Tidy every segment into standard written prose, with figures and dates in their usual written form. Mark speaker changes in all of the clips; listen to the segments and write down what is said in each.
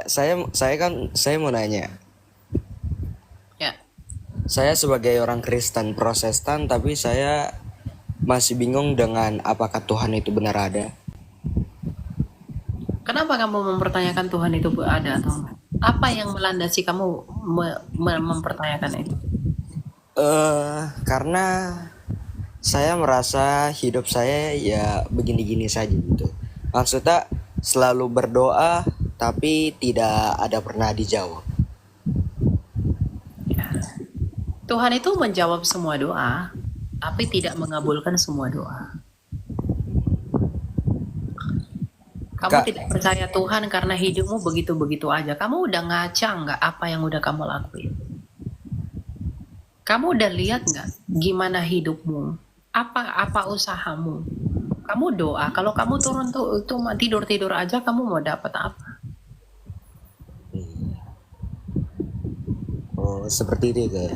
Speaker 1: Saya mau nanya.
Speaker 2: Ya,
Speaker 1: Saya sebagai orang Kristen Protestan, tapi saya masih bingung dengan apakah Tuhan itu benar ada.
Speaker 2: kenapa kamu mempertanyakan Tuhan itu ada atau enggak? Apa yang melandasi kamu mempertanyakan itu?
Speaker 1: Karena saya merasa hidup saya ya begini-gini saja gitu. Maksudnya selalu berdoa tapi tidak ada pernah dijawab.
Speaker 2: Ya. Tuhan itu menjawab semua doa, tapi tidak mengabulkan semua doa. Kamu
Speaker 1: Kak,
Speaker 2: tidak percaya Tuhan karena hidupmu begitu-begitu aja. Kamu udah ngaca nggak apa yang udah kamu lakuin? Kamu udah lihat nggak gimana hidupmu? Apa usahamu? Kamu doa. Kalau kamu turun tuh tidur aja, kamu mau dapat apa?
Speaker 1: oh seperti itu ya.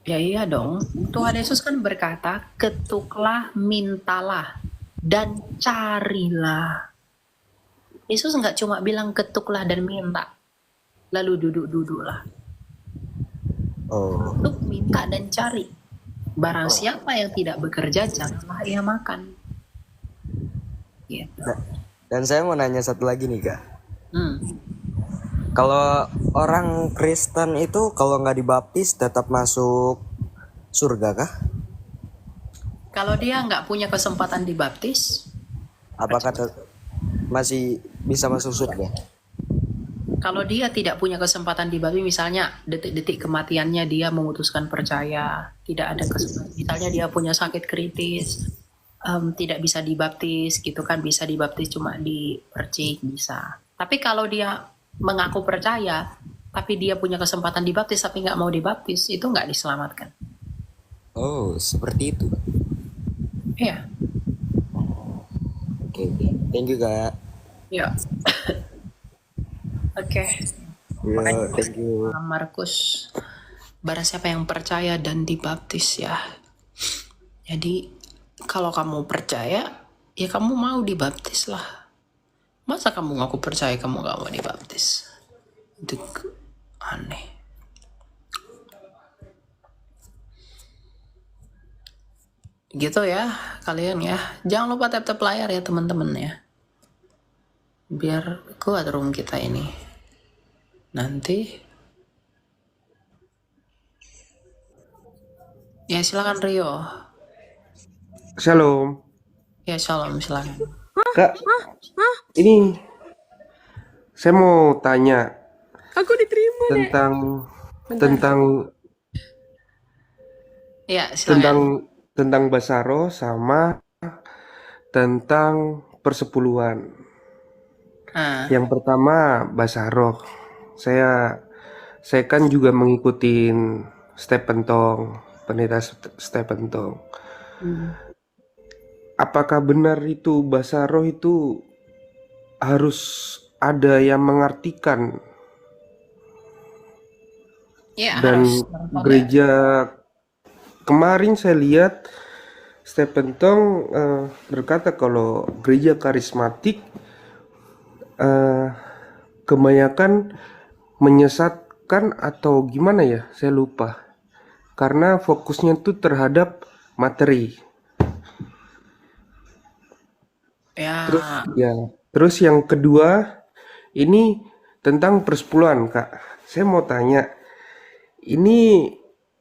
Speaker 2: Ya iya dong. Tuhan Yesus kan berkata, ketuklah, mintalah, dan carilah. Yesus nggak cuma bilang ketuklah dan minta, lalu duduk-duduklah.
Speaker 1: Oh,
Speaker 2: Ketuk, minta, dan cari. Barang siapa yang tidak bekerja, janganlah ia makan. Gitu.
Speaker 1: dan saya mau nanya satu lagi nih Kak.
Speaker 2: Hmm.
Speaker 1: Kalau orang Kristen itu kalau nggak dibaptis tetap masuk surga kah?
Speaker 2: Kalau dia nggak punya kesempatan dibaptis,
Speaker 1: Apakah masih bisa masuk surga?
Speaker 2: kalau dia tidak punya kesempatan dibaptis, misalnya detik-detik kematiannya dia memutuskan percaya, tidak ada kesempatan, misalnya dia punya sakit kritis, tidak bisa dibaptis gitu kan, bisa dibaptis cuma dipercik bisa. Tapi kalau dia mengaku percaya, tapi dia punya kesempatan dibaptis tapi nggak mau dibaptis, itu nggak diselamatkan.
Speaker 1: Oh, seperti itu.
Speaker 2: Iya,
Speaker 1: Oke, oke. Thank you kak.
Speaker 2: ya, oke. Makanya
Speaker 1: Yo, thank you.
Speaker 2: Markus, barang siapa yang percaya dan dibaptis ya. Jadi kalau kamu percaya, ya kamu mau dibaptis lah. Masa kamu ngaku percaya kamu gak mau dibaptis? Itu aneh. Gitu ya kalian ya. Jangan lupa tap-tap layar ya teman-teman ya. Biar kuat room kita ini. Nanti. Ya silakan Rio.
Speaker 3: Shalom,
Speaker 2: Ya shalom silakan.
Speaker 3: Kak. Ini saya mau tanya
Speaker 4: Aku diterima, Dek.
Speaker 3: tentang
Speaker 2: Bentar.
Speaker 3: tentang
Speaker 2: Ya
Speaker 3: tentang
Speaker 2: silakan.
Speaker 3: tentang Basaro sama tentang persepuluhan. Yang pertama Basaro. Saya kan juga mengikutin Stephen Tong, pendeta Stephen Tong. Apakah benar itu Basaro itu harus ada yang mengartikan
Speaker 2: Ya
Speaker 3: dan
Speaker 2: harus.
Speaker 3: gereja? Kemarin saya lihat Stephen Tong berkata kalau gereja karismatik kebanyakan menyesatkan atau gimana ya, saya lupa. Karena fokusnya tuh terhadap materi.
Speaker 2: Ya.
Speaker 3: Terus yang kedua ini tentang persepuluhan, Kak. Saya mau tanya, ini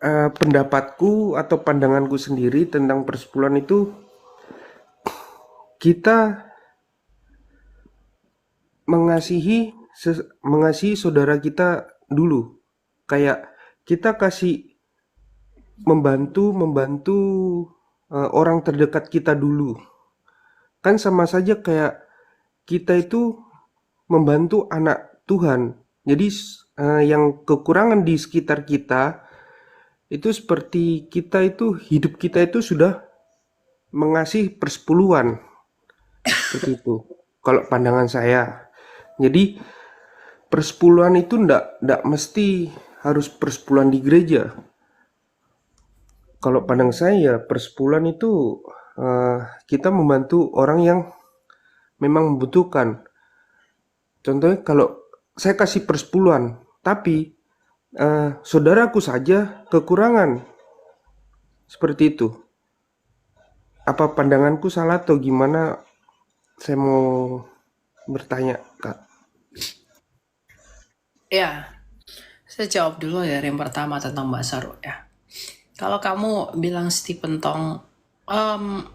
Speaker 3: pendapatku atau pandanganku sendiri tentang persepuluhan itu, kita mengasihi saudara kita dulu, kayak kita kasih membantu orang terdekat kita dulu, kan sama saja kayak kita itu membantu anak Tuhan. Jadi yang kekurangan di sekitar kita itu seperti kita itu, hidup kita itu sudah mengasihi persepuluhan, seperti itu kalau pandangan saya. Jadi persepuluhan itu ndak mesti harus persepuluhan di gereja. Kalau pandang saya, persepuluhan itu kita membantu orang yang memang membutuhkan. Contohnya kalau saya kasih persepuluhan, tapi saudaraku saja kekurangan. Seperti itu. Apa pandanganku salah atau gimana? Saya mau bertanya, Kak.
Speaker 2: Ya, saya jawab dulu ya yang pertama tentang Mbak Saru ya. Kalau kamu bilang Stephen Tong, em,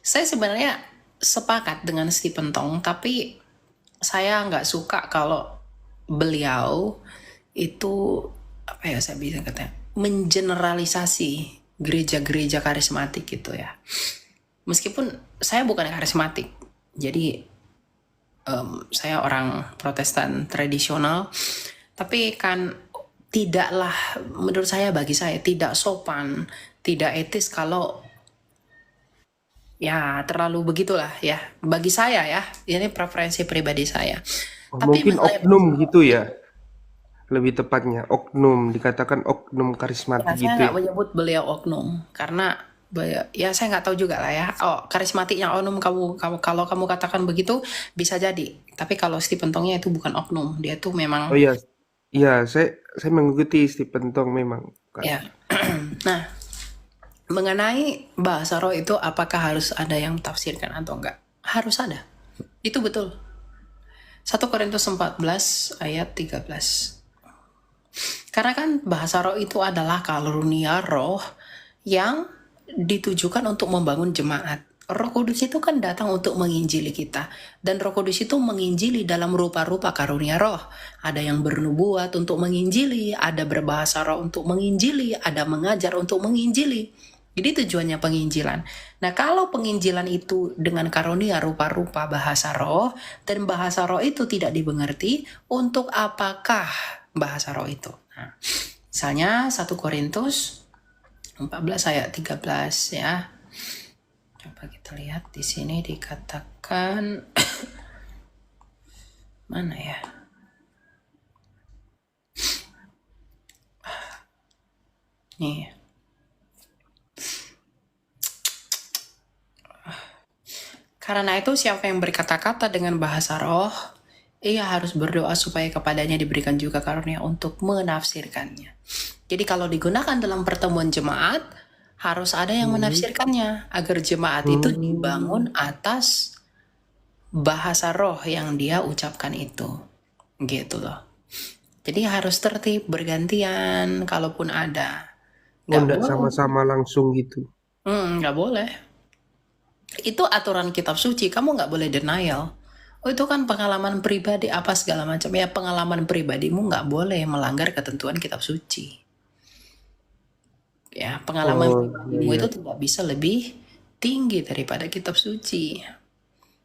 Speaker 2: saya sebenarnya sepakat dengan Stephen Tong, tapi saya nggak suka kalau beliau itu apa ya saya bisa katanya mengeneralisasi gereja-gereja karismatik gitu ya. Meskipun saya bukan karismatik, jadi saya orang Protestan tradisional, tapi kan tidaklah menurut saya bagi saya tidak sopan, tidak etis kalau ya terlalu begitulah ya bagi saya ya ini preferensi pribadi saya. Tapi
Speaker 3: Mungkin
Speaker 2: mengenai
Speaker 3: oknum gitu ya, lebih tepatnya oknum, dikatakan oknum
Speaker 2: ya,
Speaker 3: karismatik
Speaker 2: saya
Speaker 3: gitu
Speaker 2: nggak
Speaker 3: ya.
Speaker 2: menyebut beliau oknum karena ya saya nggak tahu juga lah ya. Oh, karismatiknya oknum kamu kalau kamu katakan begitu bisa jadi. Tapi kalau Stephen Tongnya itu bukan oknum, dia tuh memang
Speaker 3: Oh iya, iya saya mengikuti Stephen Tong memang, Kak.
Speaker 2: ya. Nah, mengenai bahasa roh itu apakah harus ada yang tafsirkan atau enggak? Harus ada. Itu betul. 1 Korintus 14 ayat 13. Karena kan bahasa roh itu adalah karunia roh yang ditujukan untuk membangun jemaat. Roh Kudus itu kan datang untuk menginjili kita. Dan Roh Kudus itu menginjili dalam rupa-rupa karunia roh. Ada yang bernubuat untuk menginjili, ada berbahasa roh untuk menginjili, ada mengajar untuk menginjili. Jadi tujuannya penginjilan. Nah, kalau penginjilan itu dengan karunia rupa-rupa bahasa roh, dan bahasa roh itu tidak dimengerti, untuk apakah bahasa roh itu? Nah, misalnya 1 Korintus 14 ayat 13 ya. Coba kita lihat di sini dikatakan mana ya? Nih. Karena itu siapa yang berkata-kata dengan bahasa roh, ia harus berdoa supaya kepadanya diberikan juga karunia untuk menafsirkannya. Jadi kalau digunakan dalam pertemuan jemaat, harus ada yang
Speaker 3: Hmm.
Speaker 2: menafsirkannya agar jemaat itu dibangun atas bahasa roh yang dia ucapkan itu. Gitu loh. Jadi harus tertib, bergantian, kalaupun ada.
Speaker 3: Oh,
Speaker 2: Nggak
Speaker 3: enggak
Speaker 2: boleh.
Speaker 3: sama-sama langsung gitu.
Speaker 2: Nggak boleh. Itu aturan kitab suci, kamu nggak boleh denial. Oh itu kan pengalaman pribadi apa segala macam. Ya pengalaman pribadimu nggak boleh melanggar ketentuan kitab suci. Ya pengalaman
Speaker 3: Oh, iya,
Speaker 2: pribadimu
Speaker 3: iya.
Speaker 2: itu tidak bisa lebih tinggi daripada kitab suci.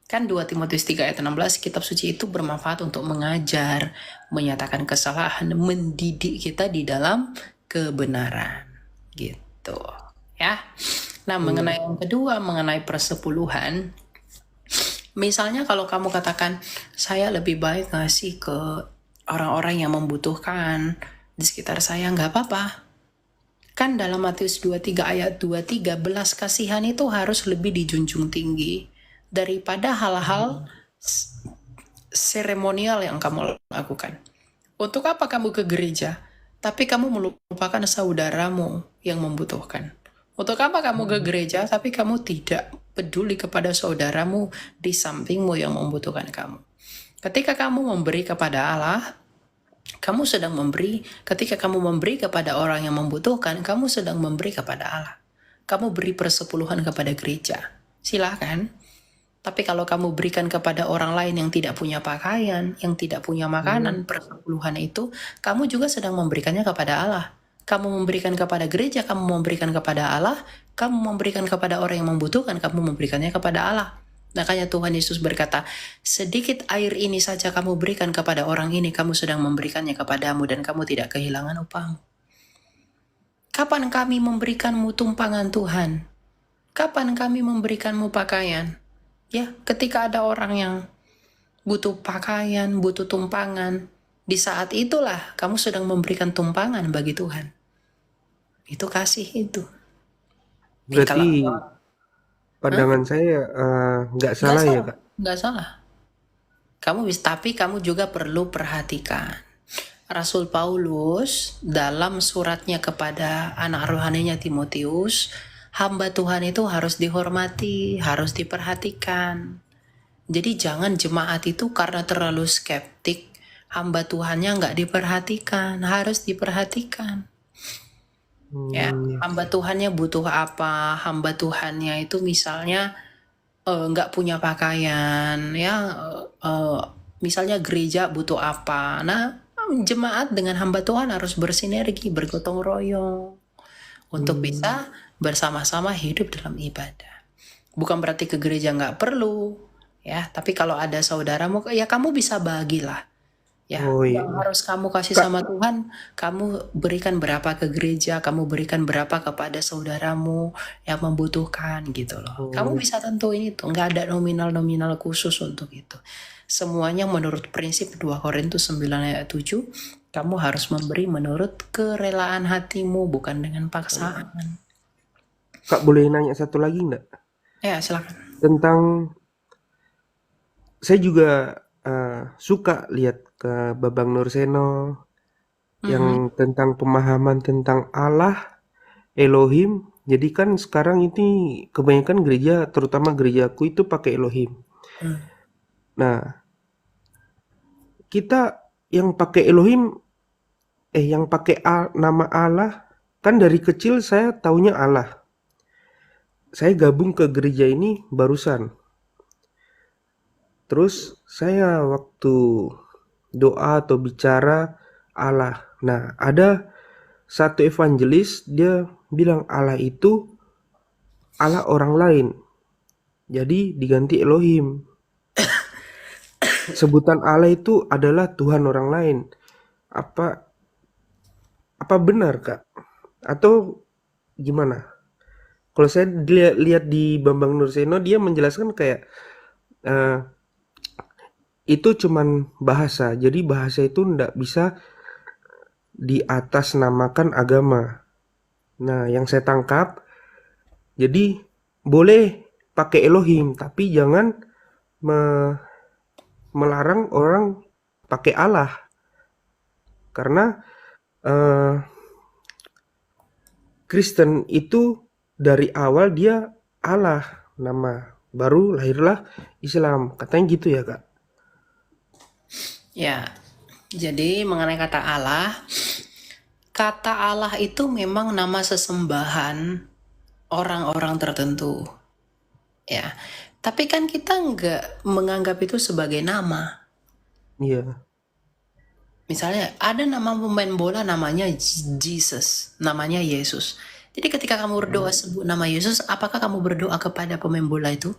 Speaker 2: Kan 2 Timotius 3 ayat 16, kitab suci itu bermanfaat untuk mengajar, menyatakan kesalahan, mendidik kita di dalam kebenaran. Gitu. Ya. Nah,
Speaker 3: Iya.
Speaker 2: mengenai yang kedua, mengenai persepuluhan, misalnya kalau kamu katakan, saya lebih baik ngasih ke orang-orang yang membutuhkan di sekitar saya, nggak apa-apa. Kan dalam Matius 23 ayat 23, belas kasihan itu harus lebih dijunjung tinggi daripada hal-hal seremonial yang kamu lakukan. Untuk apa kamu ke gereja, tapi kamu melupakan saudaramu yang membutuhkan? Untuk apa kamu ke gereja, tapi kamu tidak peduli kepada saudaramu di sampingmu yang membutuhkan kamu? Ketika kamu memberi kepada Allah, kamu sedang memberi. Ketika kamu memberi kepada orang yang membutuhkan, kamu sedang memberi kepada Allah. Kamu beri persepuluhan kepada gereja. Silahkan. Tapi kalau kamu berikan kepada orang lain yang tidak punya pakaian, yang tidak punya makanan, persepuluhan itu, kamu juga sedang memberikannya kepada Allah. Kamu memberikan kepada gereja, kamu memberikan kepada Allah, kamu memberikan kepada orang yang membutuhkan, kamu memberikannya kepada Allah. Makanya Tuhan Yesus berkata, sedikit air ini saja kamu berikan kepada orang ini, kamu sedang memberikannya kepadamu dan kamu tidak kehilangan upah. Kapan kami memberikanmu tumpangan Tuhan? Kapan kami memberikanmu pakaian? Ya, ketika ada orang yang butuh pakaian, butuh tumpangan, di saat itulah kamu sedang memberikan tumpangan bagi Tuhan. Itu kasih itu.
Speaker 3: Berarti
Speaker 2: Kalau
Speaker 3: pandangan saya nggak
Speaker 2: nggak
Speaker 3: salah ya,
Speaker 2: salah,
Speaker 3: Kak.
Speaker 2: nggak salah. Tapi kamu juga perlu perhatikan. Rasul Paulus dalam suratnya kepada anak rohaninya Timotius, hamba Tuhan itu harus dihormati, harus diperhatikan. Jadi jangan jemaat itu karena terlalu skeptik, hamba Tuhannya nggak diperhatikan, harus diperhatikan. Ya, hamba Tuhannya butuh apa? Hamba Tuhannya itu misalnya nggak punya pakaian, ya, misalnya gereja butuh apa? Nah, jemaat dengan hamba Tuhan harus bersinergi, bergotong royong untuk bisa bersama-sama hidup dalam ibadah. Bukan berarti ke gereja nggak perlu, ya. Tapi kalau ada saudaramu, ya kamu bisa bagilah. Ya,
Speaker 3: Oh iya,
Speaker 2: yang
Speaker 3: iya.
Speaker 2: harus kamu kasih
Speaker 3: Kak,
Speaker 2: sama Tuhan, kamu berikan berapa ke gereja, kamu berikan berapa kepada saudaramu yang membutuhkan gitu loh. Kamu
Speaker 3: oh,
Speaker 2: bisa tentuin itu, nggak ada nominal-nominal khusus untuk itu. Semuanya menurut prinsip 2 Korintus 9 ayat 7, kamu harus memberi menurut kerelaan hatimu, bukan dengan paksaan.
Speaker 3: Kak boleh nanya satu lagi nggak?
Speaker 2: Ya, silakan.
Speaker 3: Tentang saya juga suka lihat ke Babang Nurseno yang tentang pemahaman tentang Allah, Elohim. Jadi kan sekarang ini kebanyakan gereja, terutama gerejaku itu pakai Elohim.
Speaker 2: Hmm.
Speaker 3: Nah, kita yang pakai Elohim, yang pakai nama Allah, kan dari kecil saya taunya Allah. Saya gabung ke gereja ini barusan. Terus saya waktu doa atau bicara Allah. Nah, ada satu evangelis dia bilang Allah itu Allah orang lain. Jadi diganti Elohim. Sebutan Allah itu adalah Tuhan orang lain. Apa apa benar, Kak? Atau gimana? Kalau saya lihat di Bambang Nurseno dia menjelaskan kayak eh, itu cuman bahasa. Jadi bahasa itu ndak bisa di atas namakan agama. Nah, yang saya tangkap, jadi boleh pakai Elohim, tapi jangan melarang orang pakai Allah. Karena eh, Kristen itu dari awal dia Allah nama, baru lahirlah Islam. Katanya gitu ya, Kak.
Speaker 2: Ya, jadi mengenai kata Allah itu memang nama sesembahan orang-orang tertentu. Ya, tapi kan kita nggak menganggap itu sebagai nama.
Speaker 3: Iya.
Speaker 2: Misalnya ada nama pemain bola namanya Jesus, namanya Yesus. Jadi ketika kamu berdoa sebut nama Yesus, apakah kamu berdoa kepada pemain bola itu?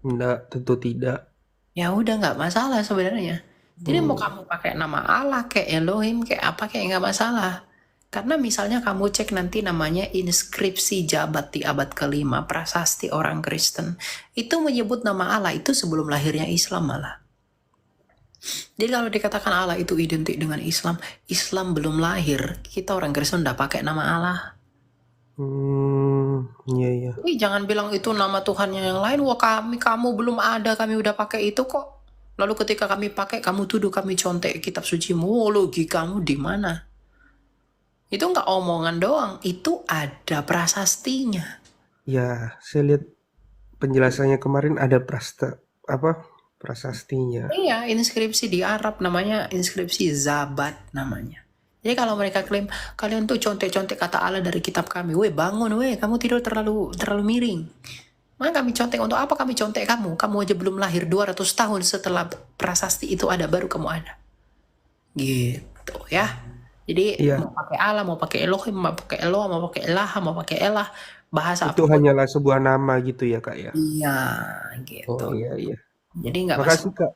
Speaker 3: Enggak, tentu tidak.
Speaker 2: Ya udah nggak masalah sebenarnya. Jadi mau kamu pakai nama Allah kayak Elohim kayak apa kayak nggak masalah. Karena misalnya kamu cek nanti namanya inskripsi jabat di abad ke-5 prasasti orang Kristen itu menyebut nama Allah itu sebelum lahirnya Islam malah. Jadi kalau dikatakan Allah itu identik dengan Islam, Islam belum lahir, kita orang Kristen udah pakai nama Allah.
Speaker 3: Iya, iya.
Speaker 2: Jadi jangan bilang itu nama Tuhannya yang lain, wah kamu belum ada, kami udah pakai itu kok. Lalu ketika kami pakai, kamu tuduh kami contek kitab sucimu, oh, logikamu di mana? Itu nggak omongan doang, itu ada prasastinya.
Speaker 3: Ya, saya lihat penjelasannya kemarin ada prasastinya.
Speaker 2: Iya, inskripsi di Arab namanya inskripsi Zabat namanya. Jadi kalau mereka klaim kalian tuh contek-contek kata Allah dari kitab kami, weh bangun weh, kamu tidur terlalu miring. Maka kami contek untuk apa kami contek kamu? Kamu aja belum lahir 200 tahun setelah prasasti itu ada baru kamu ada. Gitu ya. Jadi
Speaker 3: Iya,
Speaker 2: mau pakai Allah, mau pakai Elohim, mau pakai Eloah, mau pakai Elah, mau pakai Elah, bahasa
Speaker 3: itu
Speaker 2: apapun.
Speaker 3: hanyalah sebuah nama gitu ya, Kak ya.
Speaker 2: Iya, gitu.
Speaker 3: Oh iya, iya.
Speaker 2: Jadi nggak
Speaker 3: Makasih,
Speaker 2: masalah.
Speaker 3: Kak.